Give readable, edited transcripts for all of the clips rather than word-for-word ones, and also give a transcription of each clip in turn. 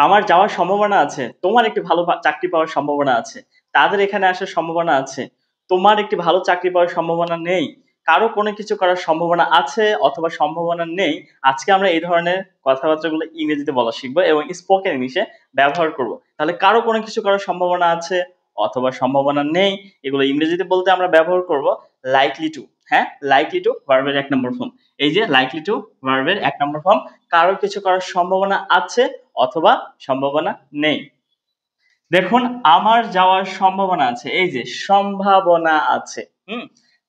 আমার যাওয়ার সম্ভাবনা আছে, তোমার একটি ভালো চাকরি পাওয়ার সম্ভাবনা আছে, তাদের এখানে আসার সম্ভাবনা আছে, তোমার একটি ভালো চাকরি পাওয়ার সম্ভাবনা নেই, কারো কোনো কিছু করার সম্ভাবনা আছে অথবা সম্ভাবনা নেই। আজকে আমরা এই ধরনের কথাবার্তাগুলো ইংরেজিতে বলা শিখবো এবং স্পোকেন ইংলিশে ব্যবহার করব। তাহলে কারো কোনো কিছু করার সম্ভাবনা আছে অথবা সম্ভাবনা নেই, এগুলো ইংরেজিতে বলতে আমরা ব্যবহার করব লাইকলি টু। হ্যাঁ, লাইকলি টু ভার্বের 1 নম্বর ফর্ম। এই যে লাইকলি টু ভার্বের 1 নম্বর ফর্ম, কারো কিছু করার সম্ভাবনা আছে অথবা সম্ভাবনা নেই। দেখুন, আমার যাওয়ার সম্ভাবনা আছে, এই যে সম্ভাবনা আছে।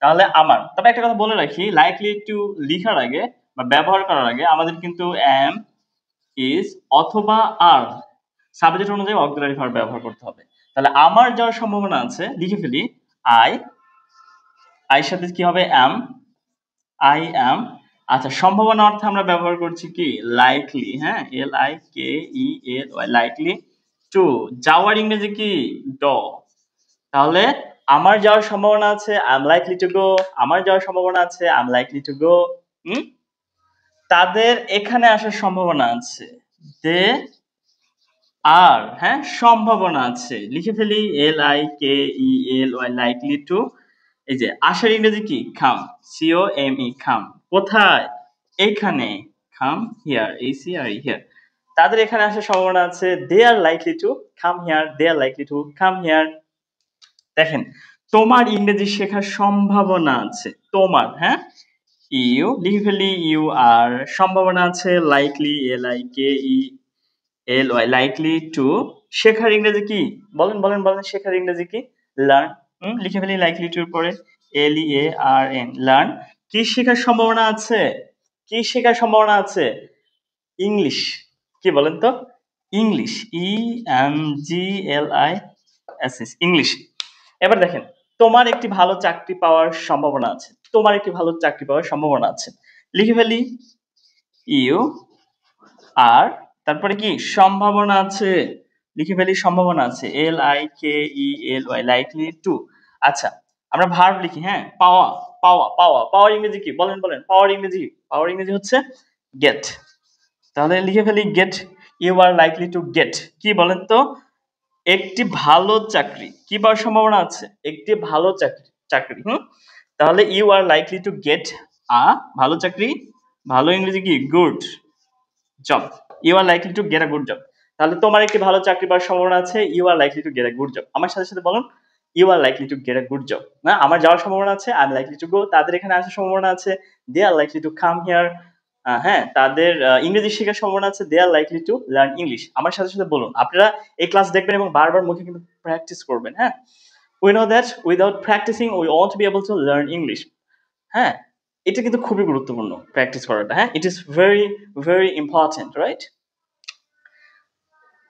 তাহলে আমার, তবে একটা কথা বলে রাখি, লাইকলি টু লিখার আগে বা ব্যবহার করার আগে আমাদের কিন্তু এম, ইজ অথবা আর সাবজেক্ট অনুযায়ী অক্সিলারি ভার্ব ব্যবহার করতে হবে। তাহলে আমার যাওয়ার সম্ভাবনা আছে, লিখে ফেলি আই, আই সাথে কি হবে এম, আই এম। আচ্ছা, সম্ভাবনা অর্থে আমরা ব্যবহার করছি কি লাইকলি। হ্যাঁ, L I K E L Y, likely to. যাওয়ার ইংরেজি কি ড। তাহলে আমার যাওয়ার সম্ভাবনা আছে I am likely to go, আমার যাওয়ার সম্ভাবনা আছে I am likely to go. তাদের এখানে আসার সম্ভাবনা আছে, দে আর। হ্যাঁ, সম্ভাবনা আছে, লিখে ফেলি L I K E L Y, likely to. এই যে আসার ইংরেজি কি খাম, সিও এম ই, খাম। কোথায়? এখানে, খাম হিয়ার, এই সি আর হিয়ার। তাদের এখানে আসার সম্ভাবনা আছে, they are likely to come here, they are likely to come here. দেখেন, তোমার ইংরেজি শেখার সম্ভাবনা আছে, তোমার। হ্যাঁ, ইউ, লিখে ফেলি ইউ আর, সম্ভাবনা আছে likely L I K E L Y, likely to. শেখার ইংরেজি কি বলেন বলেন বলেন, শেখার ইংরেজি কি লার্ন। লিখে ফেলি লাইকলি টুর পরে এল ই এ আর এন, লার্ন। কি শেখার সম্ভাবনা আছে, কি শেখার সম্ভাবনা আছে? ইংলিশ। কি বলেন তো? English, E M G L I S S, English. এবার দেখেন, তোমার একটি ভালো চাকরি পাওয়ার সম্ভাবনা আছে, তোমার একটি ভালো চাকরি পাওয়ার সম্ভাবনা আছে। লিখে ফেলি ইউ আর, তারপরে কি সম্ভাবনা আছে, লিখে ফেলি সম্ভাবনা আছে L I K E L Y, likely to. আচ্ছা, আমরা ভার্ব লিখি। হ্যাঁ, পাওয়া, পাওয়া পাওয়া, পাওয়ার ইংরেজি কি বলেন বলেন, পাওয়ার ইংরেজি, পাওয়ার ইংরেজি হচ্ছে গেট। তাহলে লিখে ফেলি get, you are likely to get. কি বলেন তো? একটি ভালো চাকরি কি পাওয়ার সম্ভাবনা আছে, একটি ভালো চাকরি, চাকরি। তাহলে you are likely to get a, ভালো চাকরি, ভালো ইংরেজি কি good job, you are likely to get a good job. তাহলে তোমার একটি ভালো চাকরি পাওয়ার সম্ভাবনা আছে, you are likely to get a good job. আমার সাথে সাথে বলুন, you are likely to get a good job. না, আমার যাওয়ার সম্ভাবনা আছে, I am likely to go, তাদের এখানে আসার সম্ভাবনা আছে, they are likely to come here. হ্যাঁ, তাদের ইংরেজি শেখার সম্ভাবনা আছে, they are likely to learn English. আমার সাথে সাথে বলুন, আপনারা এই ক্লাস দেখবেন এবং বারবার মুখে কিন্তু প্র্যাকটিস করবেন। হ্যাঁ, we know that without practising we won't be able to learn English. হ্যাঁ, এটা কিন্তু খুবই গুরুত্বপূর্ণ প্র্যাকটিস করাটা। হ্যাঁ, it is very very important, right?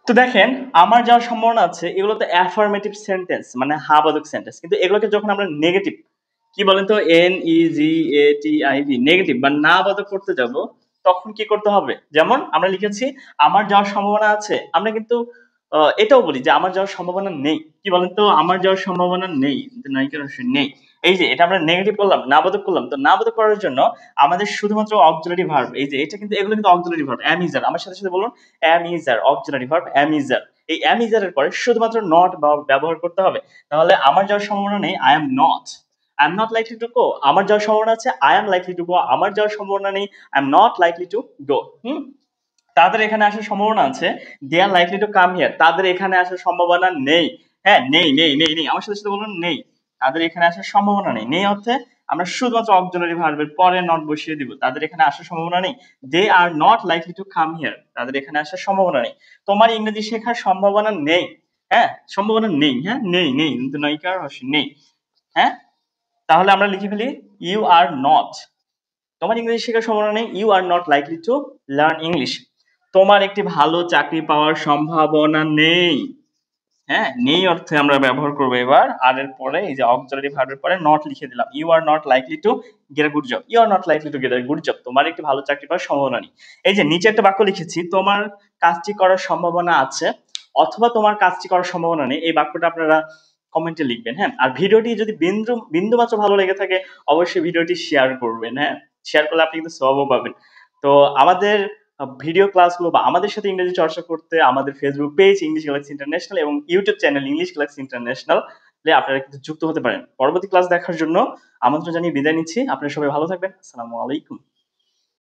তো দেখেন, আমার যাওয়ার সম্ভাবনা আছে, এগুলো তো অ্যাফার্মেটিভ সেন্টেন্স, মানে হাবাদক সেন্টেন্স। কিন্তু এগুলোকে যখন আমরা নেগেটিভ, কি বলেন তো, N E G A T I V, negative বা না বাদক করতে যাব, তখন কি করতে হবে? যেমন আমরা লিখেছি আমার যাওয়ার সম্ভাবনা আছে, আমরা কিন্তু এটাও বলি যে আমার যাওয়ার সম্ভাবনা নেই। কি বলেন তো, আমার যাওয়ার সম্ভাবনা নেই, নায়িকার নেই। এই যে এটা আমরা নেগেটিভ করলাম, না বাদক করলাম। তো না বাদক করার জন্য আমাদের শুধুমাত্র অক্সিলারি ভার্ব, এই যে এটা কিন্তু, এগুলো কিন্তু auxiliary verb. Am is are, আমার সাথে সাথে বলুন am is are, auxiliary verb am is are. এই অ্যাম ইজ আর এর পরে শুধুমাত্র নট ব্যবহার করতে হবে। তাহলে আমার যাওয়ার সম্ভাবনা নেই, I am not, I am not likely to go. আমার যাওয়ার সম্ভাবনা আছে, I am likely to go. আমার যাওয়ার সম্ভাবনা নেই, I am not likely to go. তাদের এখানে আসার সম্ভাবনা আছে, they are likely to come here. তাদের এখানে আসার সম্ভাবনা নেই। হ্যাঁ, নেই নেই নেই নেই, আমার সাথে সাথে বলুন নেই। তাদের এখানে আসার সম্ভাবনা নেই। নেই অর্থে আমরা শুধুমাত্র অক্সিলারি ভার্বের পরে নট বসিয়ে দিব। তাদের এখানে আসার সম্ভাবনা নেই, they are not likely to come here. তাদের এখানে আসার সম্ভাবনা নেই। তোমার ইংরেজি শেখার সম্ভাবনা নেই। হ্যাঁ, সম্ভাবনা নেই। হ্যাঁ, নেই নেই, কিন্তু নায়িকার নেই। হ্যাঁ, তাহলে আমরা লিখে ফেলি ইউ আর নট, তোমার ইংরেজি শেখার সম্ভাবনা নেই, you are not likely to learn English. তোমার একটি ভালো চাকরি পাওয়ার সম্ভাবনা নেই। হ্যাঁ, নেই অর্থে আমরা ব্যবহার করবো এবার আর এর পরে, এই যে অক্সিলারি ভার্বের পরে নট লিখে দিলাম, you are not likely to get a good job, you are not likely to get a good job. তোমার একটি ভালো চাকরি পাওয়ার সম্ভাবনা নেই। এই যে নিচে একটা বাক্য লিখেছি, তোমার কাজটি করার সম্ভাবনা আছে অথবা তোমার কাজটি করার সম্ভাবনা নেই, এই বাক্যটা আপনারা কমেন্টে লিখবেন। হ্যাঁ, আর ভিডিওটি যদি বিন্দু বিন্দু মাত্র ভালো লেগে থাকে, অবশ্যই ভিডিওটি শেয়ার করবেন। হ্যাঁ, শেয়ার করলে আপনি কিন্তু সওয়াবও পাবেন। তো আমাদের ভিডিও ক্লাসগুলো বা আমাদের সাথে ইংরেজি চর্চা করতে আমাদের Facebook page English Galaxy International এবং YouTube channel English Galaxy International আপনারা কিন্তু যুক্ত হতে পারেন। পরবর্তী ক্লাস দেখার জন্য আমন্ত্রণ জানিয়ে বিদায় নিচ্ছি। আপনারা সবাই ভালো থাকবেন। আসসালামু আলাইকুম।